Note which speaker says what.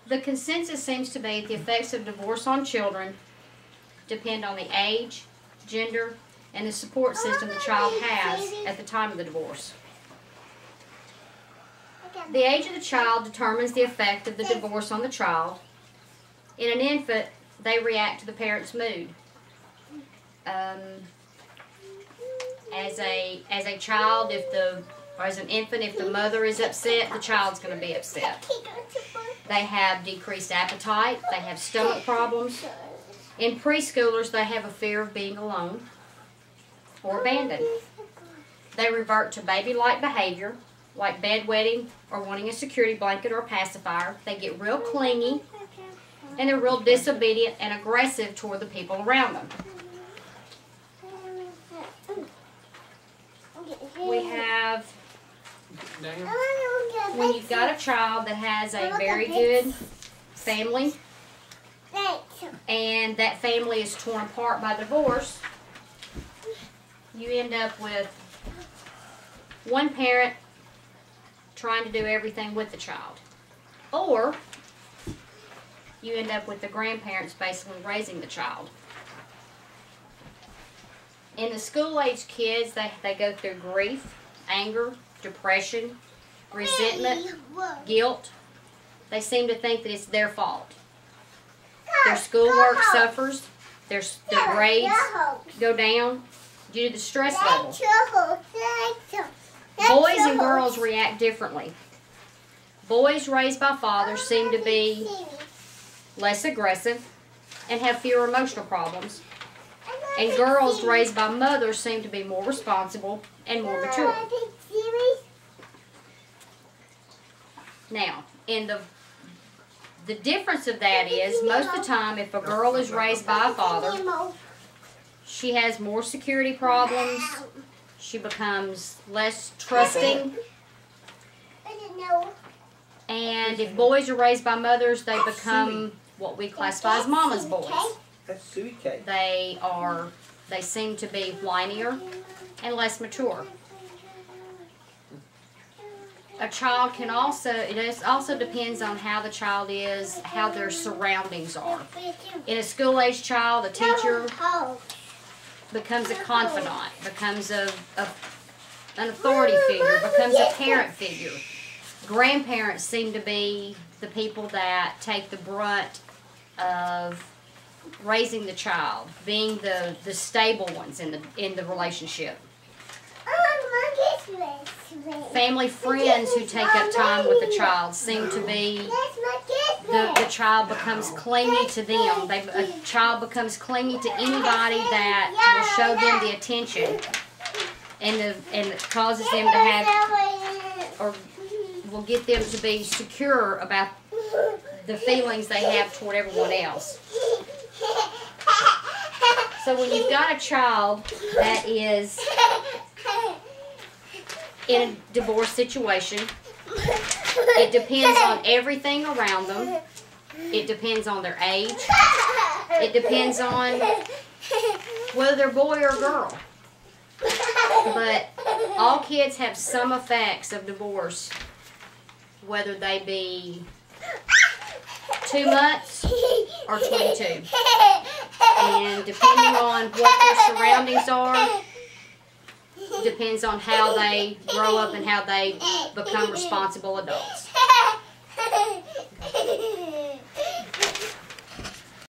Speaker 1: The consensus seems to be that the effects of divorce on children depend on the age, gender, and the support system the child has at the time of the divorce. The age of the child determines the effect of the divorce on the child. In an infant, they react to the parent's mood. As a child, or as an infant, if the mother is upset, the child's going to be upset. They have decreased appetite. They have stomach problems. In preschoolers, they have a fear of being alone or abandoned. They revert to baby-like behavior, like bedwetting or wanting a security blanket or a pacifier. They get real clingy, and they're real disobedient and aggressive toward the people around them. We have, when you've got a child that has a very good family, and that family is torn apart by divorce, you end up with one parent trying to do everything with the child. Or you end up with the grandparents basically raising the child. In the school-age kids, they go through grief, anger, depression, resentment, guilt. They seem to think that it's their fault. Their schoolwork suffers. Their grades go down due to the stress level. Boys and girls react differently. Boys raised by fathers seem to be less aggressive and have fewer emotional problems. And girls raised by mothers seem to be more responsible and more mature. Now, the difference of that is, most of the time, if a girl is raised by a father, she has more security problems, she becomes less trusting, and if boys are raised by mothers, they become what we classify as mama's boys. They seem to be whinier and less mature. A child can also, it also depends on how the child is, how their surroundings are. In a school-age child, a teacher becomes a confidant, becomes an authority figure, becomes a parent figure. Grandparents seem to be the people that take the brunt of raising the child, being the stable ones in the relationship. Family friends who take up time with the child seem to be, the child becomes clingy to them. A child becomes clingy to anybody that will show them the attention and it causes them to have, or will get them to be secure about the feelings they have toward everyone else. So when you've got a child that is in a divorce situation, it depends on everything around them. It depends on their age. It depends on whether they're boy or girl. But all kids have some effects of divorce, whether they be 2 months or 22. And depending on what their surroundings are, depends on how they grow up and how they become responsible adults.